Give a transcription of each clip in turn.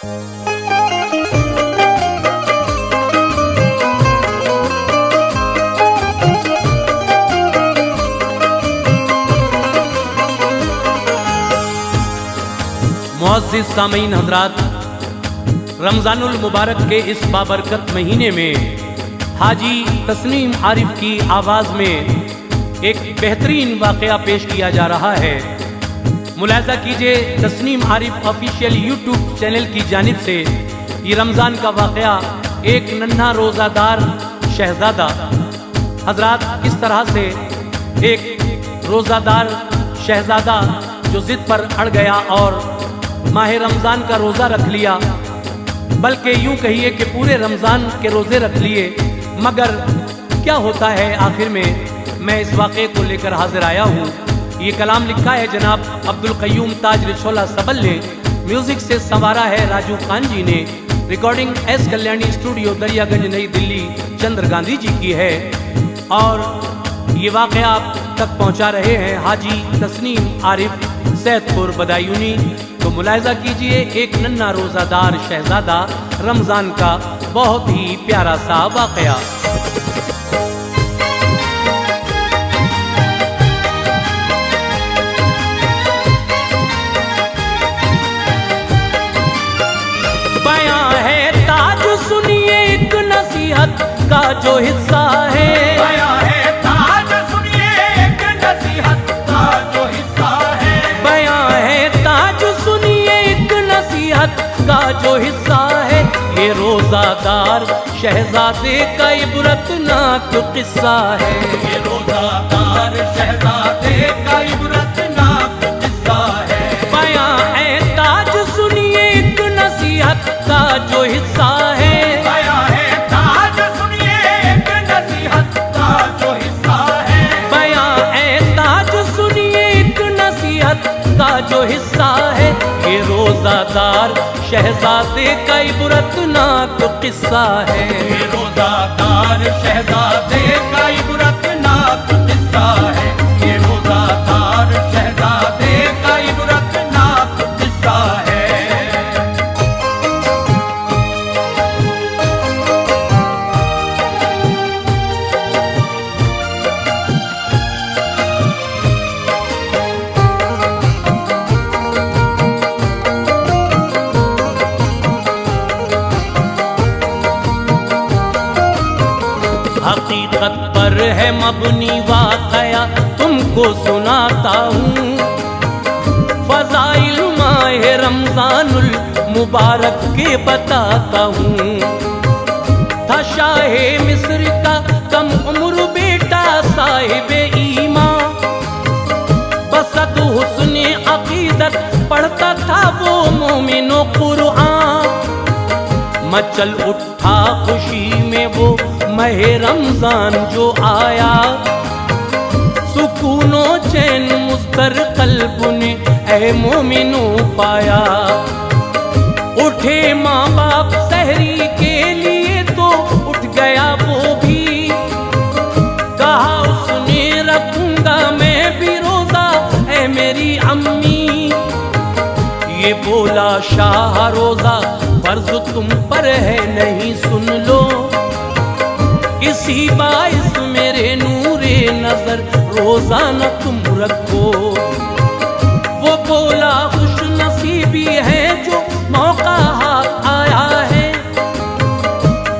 मुअज़्ज़िज़ सामीन हज़रात, रमज़ानुल मुबारक के इस बाबरकत महीने में हाजी तस्नीम आरिफ की आवाज़ में एक बेहतरीन वाक़या पेश किया जा रहा है। मुलाज़ा कीजिए, Tasneem Arif official YouTube channel की जानिब से ये रमज़ान का वाक़या एक नन्हा रोज़ादार शहज़ादा हज़रात किस तरह से एक रोज़ादार शहज़ादा जो ज़िद पर अड़ गया और माह रमज़ान का रोज़ा रख लिया, बल्कि यूँ कहिए कि पूरे रमज़ान के रोज़े रख लिए, मगर क्या होता है आखिर में, मैं इस वाक़े को लेकर हाजिर आया हूँ। ये कलाम लिखा है जनाब अब्दुल क़य्यूम ताज रिछोला सबल ने, म्यूज़िक से संवारा है राजू खान जी ने, recording S Kalyani studio Daryaganj नई दिल्ली चंद्र गांधी जी की है। और ये वाक़या आप तक पहुँचा रहे हैं हाजी तस्नीम आरिफ सैदपुर बदायूनी। तो मुलाहिज़ा कीजिए, एक नन्हा रोज़ादार शहज़ादा रमज़ान का बहुत ही प्यारा सा वाक़या। बयां है ताज सुनिए एक नसीहत का जो हिस्सा है, बयां है ताज सुनिए एक नसीहत का जो हिस्सा है, बयां है ताज सुनिए एक नसीहत का जो हिस्सा है। ये रोज़ादार शहज़ादे का इबरतनाक किस्सा है, ये रोज़ादार शहज़ादे का इबरतनाक किस्सा है। बयां है ताज सुनिए एक नसीहत का जो हिस्सा है, बयां है ताज सुनिए एक नसीहत का जो हिस्सा है, बयां है ताज सुनिए एक नसीहत का जो हिस्सा है। ये रोज़ादार शहज़ादे का इबरतनाक किस्सा है, ये रोज़ादार शहज़ादे का इबरतनाक किस्सा है, ये रोज़ादार शहज़ादे का इबरतनाक किस्सा है। हकीकत पर है मबनी वाक़या तुमको सुनाता हूँ, फ़ज़ाइल माह रमज़ानुल मुबारक के बताता हूँ। था शाहे मिस्र का कम उम्र बेटा साहिब ईमान, बसद हुस्ने अक़ीदत पढ़ता था वो मोमिनो कुरआन। मचल उठा खुशी में वो माह रमज़ान जो आया, सुकूनो चैन मुस्तर क़ल्ब ने ऐ मोमिनो पाया। उठे माँ बाप सहरी के लिए तो उठ गया वो भी, कहा उसने रखूंगा मैं भी रोज़ा ऐ मेरी अम्मी। ये बोला शाह रोज़ा फर्ज तुम पर है नहीं सुन लो, इसी बाइस मेरे नूरे नजर रोजाना तुम रखो। वो बोला खुश नसीबी है जो मौका हाथ आया है,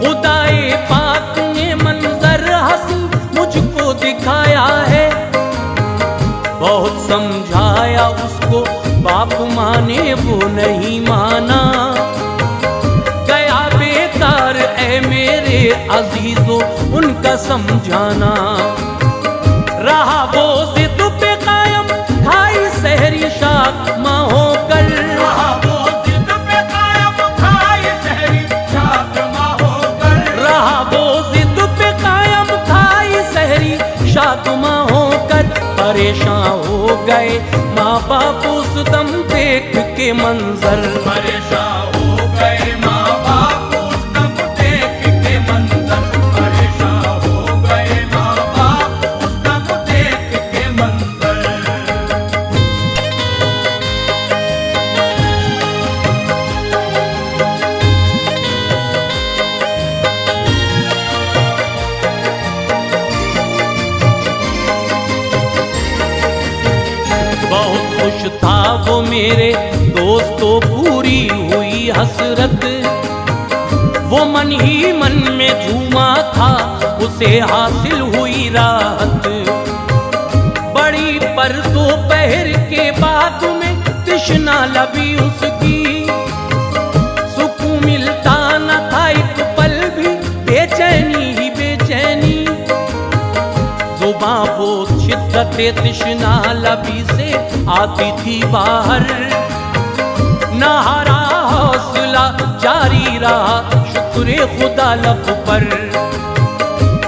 खुदाए पाक ने मंजर हसन मुझको दिखाया है। बहुत समझाया उसको बाप माने वो नहीं माना, गया बेकार ऐ मेरे अजीजों उनका समझाना। रहा वो जिद पे कायम खाई सहरी शाक माँ होकर, रहा वो जिद पे कायम खाई सहरी शाक माँ होकर, रहा वो जिद पे कायम खाई सहरी शाक माँ होकर। परेशान हो गए माँ बाप उस दम देख के मंजर, परेशान हो गए माँ बाप उस दम देख के मंजर, परेशान हो गए माँ बाप उस दम देख के मंजर। मेरे दोस्तों पूरी हुई हसरत। वो मन ही मन में झूमा था, उसे हासिल हुई राहत। बड़ी पर दोपहर के बाद में तृष्णा लबी उसकी, सुकून मिलता न था एक पल भी, बेचैनी ही बेचैनी। जुबां वो शिद्दत तृष्णा लबी से आती थी बाहर, नहारा हौसला जारी रहा शुक्र खुदा लब पर।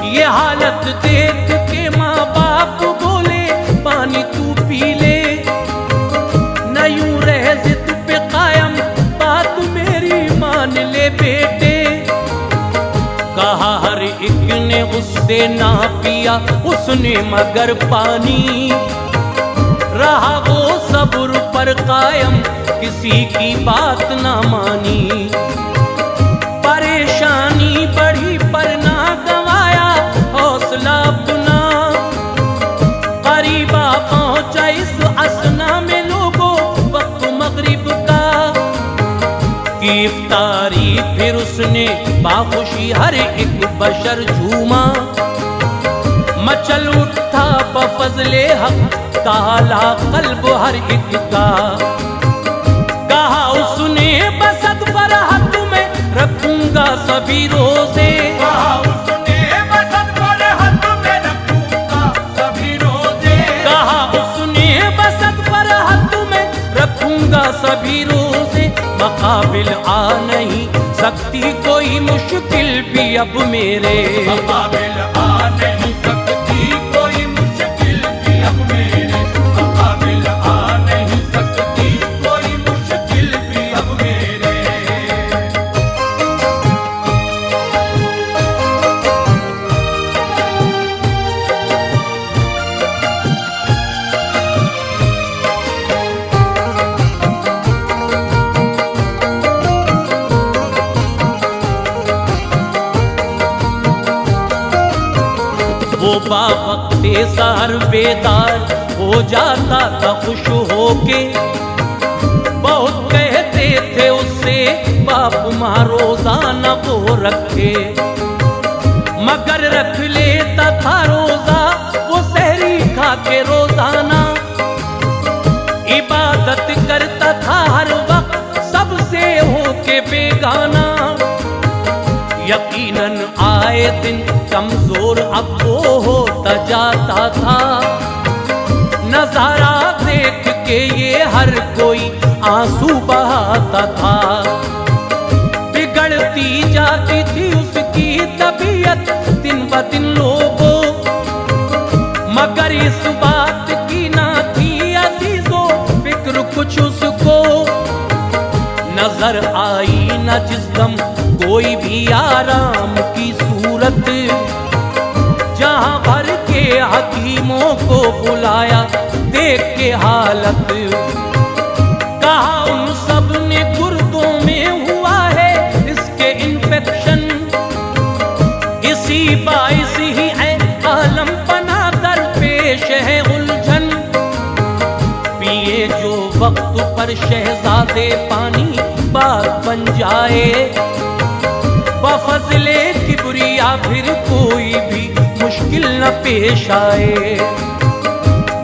ये हालत देख के माँ बाप बोले पानी तू पी ले, न यूं रह जिद पे कायम, बात मेरी मान ले बेटे। कहा हर एक ने उससे ना पिया उसने मगर पानी, रहा वो सब्र पर कायम, किसी की बात ना मानी। परेशानी बढ़ी पर ना गंवाया हौसला अपना, करीबा पहुंचा इस असना में लोगों वक्त मगरिब का। की इफ्तारी फिर उसने बाखुशी हर एक बशर झूमा, मचल उठा बफजले हक ताला कल्ब हर एक का। कहा उसने बसत पर हाथ में रखूंगा सभी रोजे, कहा उसने बसत पर हाथ में रखूंगा सभी रोजे। कहा उसने बसत पर हाथ में रखूंगा सभी रोजे। मकाबिल आ नहीं सकती कोई मुश्किल भी अब मेरे, मुकाबिल आ नहीं सकती कोई मुश्किल भी अब मेरे, मुकाबिल आ नहीं सकती कोई मुश्किल भी अब मेरे। वो बावक्ते सार बेदार हो जाता था खुश होके। बहुत कहते थे उससे बाप माँ रोजाना वो रखे, मगर रख लेता था रोजा वो सहरी खा के रोजाना। इबादत करता था हर वक्त सबसे होके बेगाना। यकीनन आए दिन कमजोर अब वो होता जाता था, नजारा देख के ये हर कोई आंसू बहाता था। बिगड़ती जाती थी उसकी तबीयत दिन ब दिन लोगों, मगर इस बात की ना थी अजीजों फिक्र कुछ उसको। नजर आई न जिस दम कोई भी आराम की सूरत, जहां भर के हकीमों को बुलाया देख के हालत। कहा उन सब ने गुर्दों में हुआ है इसके इन्फेक्शन, इसी बाइस ही है आलम पना दर पेश है उलझन। पिए जो वक्त पर शहजादे पानी बात बन जाए, बफजले किबरिया फिर कोई भी मुश्किल न पेश आए।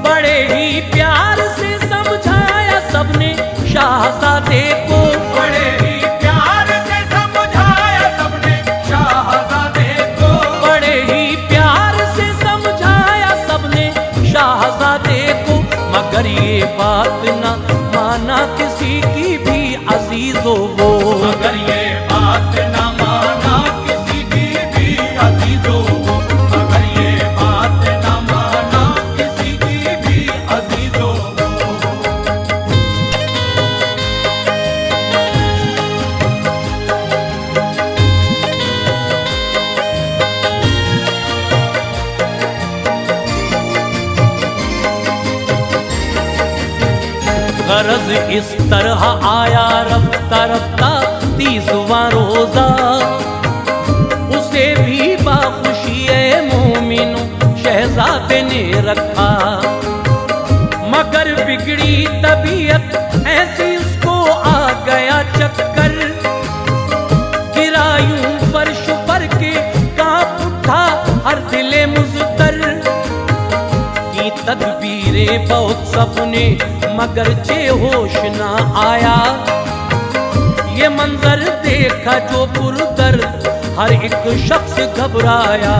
बड़े ही प्यार से समझाया सबने शाहजादे को, बड़े ही प्यार से समझाया सबने शाहजादे को, बड़े ही प्यार से समझाया सबने शाहजादे को। मगर ये बात न माना किसी की भी अजीजों वो, मगर ये बात न माना किसी की भी अजीजों को, मगर ये बात न माना किसी की भी अजीजों को। गरज इस तरह आया रफ्ता रफ्ता 30वां रोजा, उसे भी बाखुशी मोमिनो शहजादे ने रखा। मगर बिगड़ी तबीयत ऐसी मेरे बहुत सपने मगर चे होश ना आया। ये मंजर देखा जो पुरदर्द हर एक शख्स घबराया।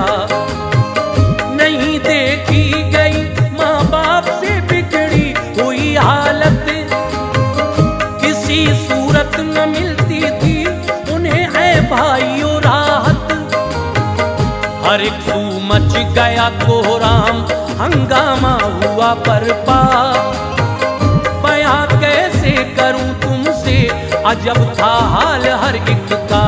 नहीं देखी गई माँ बाप से बिगड़ी हुई हालत, किसी सूरत न मिलती थी उन्हें है भाइयों राहत। हर एक सू मच गया कोहराम, हंगामा हुआ बर्पा। बयां कैसे करूं तुमसे, अजब था हाल हर एक का।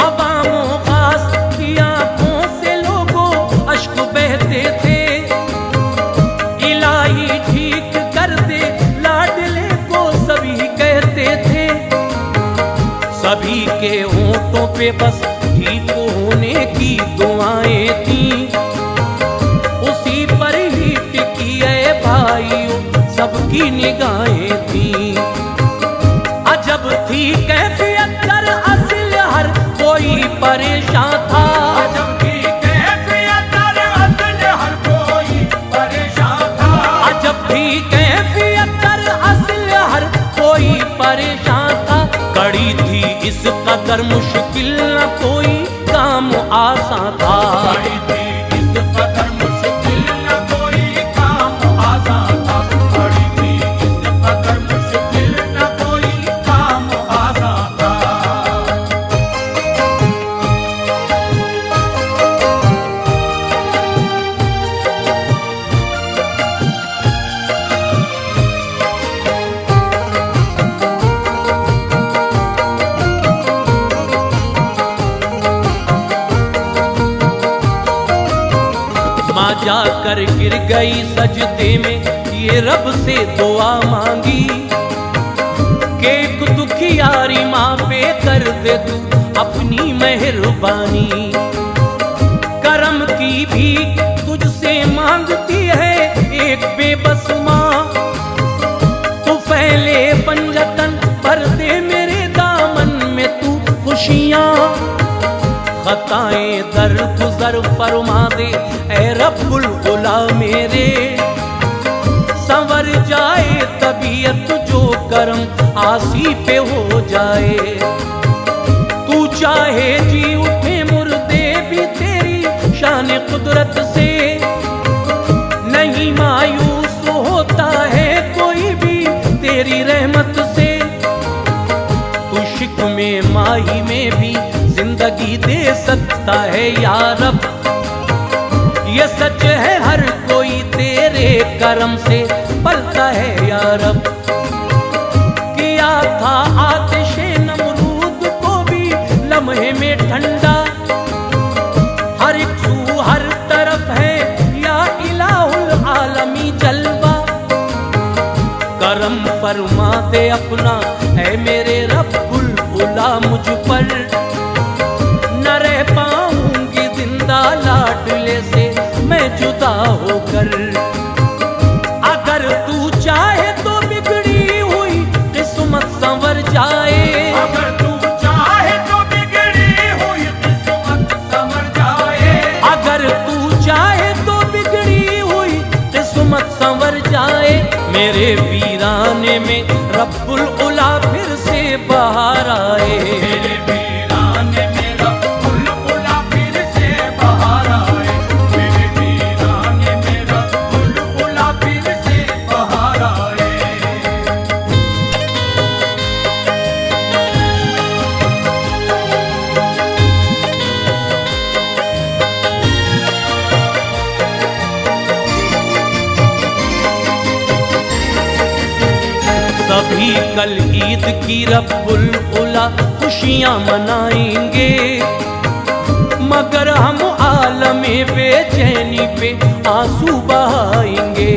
अवामों खास की आंखों से लोगों अश्क बहते थे। इलाही ठीक कर दे लाडले को सभी कहते थे। सभी के होंठों पे बस ठीक होने की दुआएं थी। उसी पर ही टिकी है भाइयों सबकी निगाहें थी। अजब थी कैफियत कर असल हर कोई परेशान था। अजब थी कैफियत कर असल हर कोई परेशान था। अजब थी कैफियत कर असल हर कोई परेशान था। कड़ी थी इस कदर मुश्किल न कोई काम आसान था। कड़ी थी इस कदर मुश्किल न कोई काम आसान था। कड़ी थी इस कदर मुश्किल न कोई काम आसान था। माँ जाकर गिर गई सजदे में, ये रब से दुआ मांगी कि एक दुखियारी माँ पे कर दे तू अपनी मेहरबानी। करम की भी तुझसे मांगती है एक बेबस माँ। तू फैले पंजतन भर दे मेरे दामन में तू खुशियाँ। खताएं दर गुजर फरमा दे ऐ रब्बुल उला मेरे। संवर जाए तबीयत जो करम आसी पे हो जाए। तू चाहे जी उठे मुर्दे भी तेरी शान कुदरत से। नहीं मायूस होता है कोई भी तेरी रहमत से। तू शिक में माही में भी जिंदगी दे सकता है या रब। ये सच है हर कोई तेरे करम से पलता है या रब। किया था आतिशे नमरूद को भी लम्हे में ठंडा। हर एक सू हर तरफ है या इलाहुल आलमी जलवा। करम फरमा दे अपना है मेरे रब्बुल उला मुझ पर। न रह पाऊंगी जिंदा लाडले से मैं जुदा होकर। अगर तू चाहे तो बिगड़ी हुई किस्मत संवर जाए। अगर तू चाहे तो बिगड़ी हुई किस्मत संवर जाए। अगर तू चाहे तो बिगड़ी हुई किस्मत संवर जाए। मेरे वीराने में रब्बुल उला फिर से बाहर आए। मेरे वीराने में रब्बुल उला फिर से बाहर आए। मेरे वीराने में रब्बुल उला फिर से बाहर आए। सभी कल ईद की रब्बुल उला खुशियां मनाएंगे। मगर हम आलमे बेचैनी पे आंसू बहाएंगे।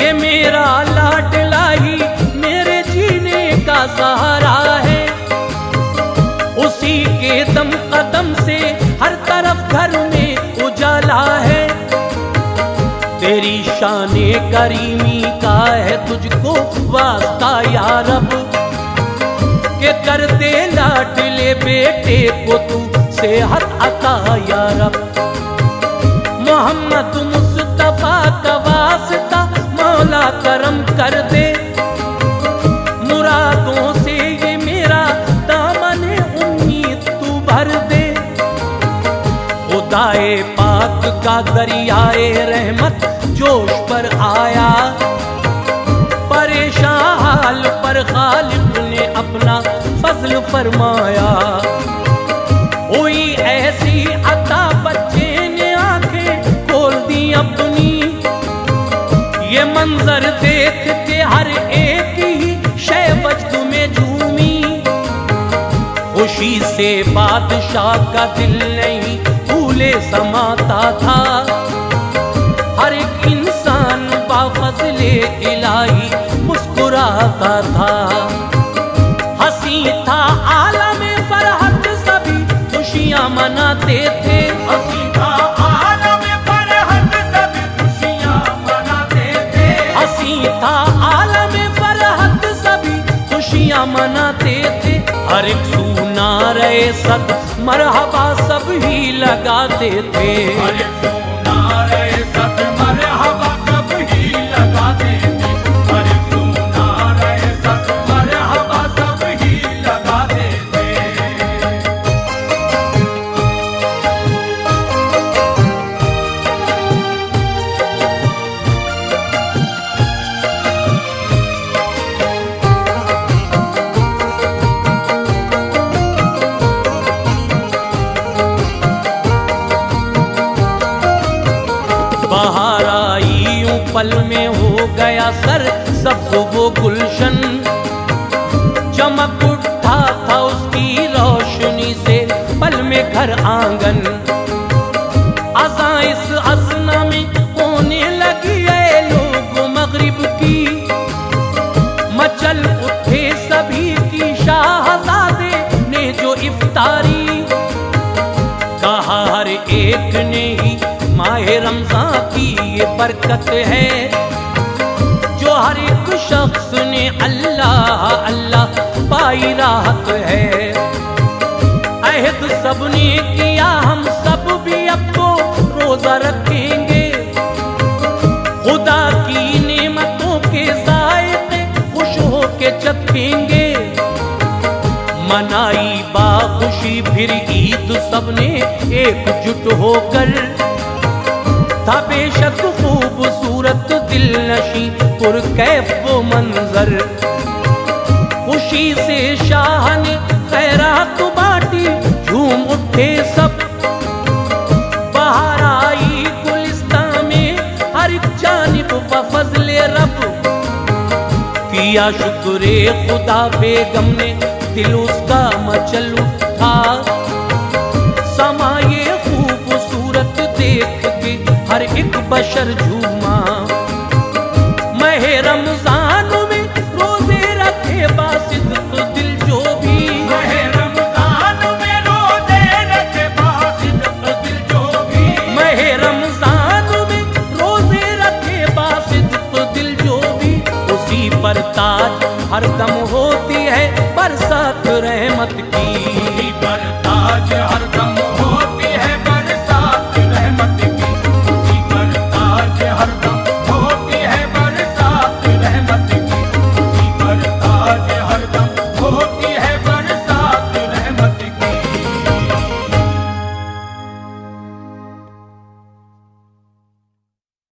ये मेरा लाडला ही मेरे जीने का सहारा है। उसी के दम कदम से हर तरफ घर में उजाला है। तेरी शाने करीमी का है तुझको वास्ता या रब। के कर दे लाडले बेटे को तू सेहत अता या रब। मोहम्मद मुस्तफा का दरियाए रहमत जोश पर आया। परेशान हाल पर खालिक ने अपना फजल फरमाया। हुई ऐसी अता बच्चे ने आंखें खोल दी अपनी। ये मंजर देख के हर एक ही शय वजद में झूमी। खुशी से बादशाह का दिल नहीं फूले समाता था। हर एक इंसान बाफज़ले इलाही मुस्कुराता था। हंसी था आलम फरहत सभी खुशियां मनाते थे। हंसी था आलम फरहत सभी खुशियां मनाते थे। हंसी था आलम फरहत सभी खुशियां मनाते थे। हर एक सूना रहे सद मरहबा सब ही लगाते थे। अरे सोना रे सब मरहबा सब ही लगाते थे। अरे सोना रे सब मरहबा सब ही लगाते थे। बाहर आई यूं पल में हो गया सर सब्ज़ वो गुलशन। चमक उठा था उसकी रोशनी से पल में घर आंगन। अज़ां इस असना में होने लगी है लोग मगरिब की। मचल उठे सभी की शाहज़ादे ने जो इफ्तारी। कहा हर एक ने ही माहे रमज़ान की ये बरकत है। जो हर एक शख्स ने अल्लाह अल्लाह पाई राहत है। अहद सबने किया हम सब भी अब तो रोजा रखेंगे। खुदा की नेमतों के ज़ायक़े खुश होके चखेंगे। मनाई बाखुशी फिर ईद सबने एकजुट होकर। था बेशक खूबसूरत दिल नशी पुरकैफ वो मंजर। खुशी से शाह ने खैरात बांटी झूम उठे सब। बाहर आई गुलिस्तान में हर जानिब फजले रब। किया शुक्रे खुदा बेगम ने दिल उसका मचल उठा। समाये खूबसूरत देख के हर एक बशर झूमा। महे रमजान में रोजे रखे बासिद्क दिल जो भी। महे रमजान में रोजे रखे बासिद्क दिल जो भी। महे रमजान में रोजे रखे बासिद्क दिल जो भी। उसी पर ताज हरदम होती है बरसात रहमत की। उसी पर ताज हर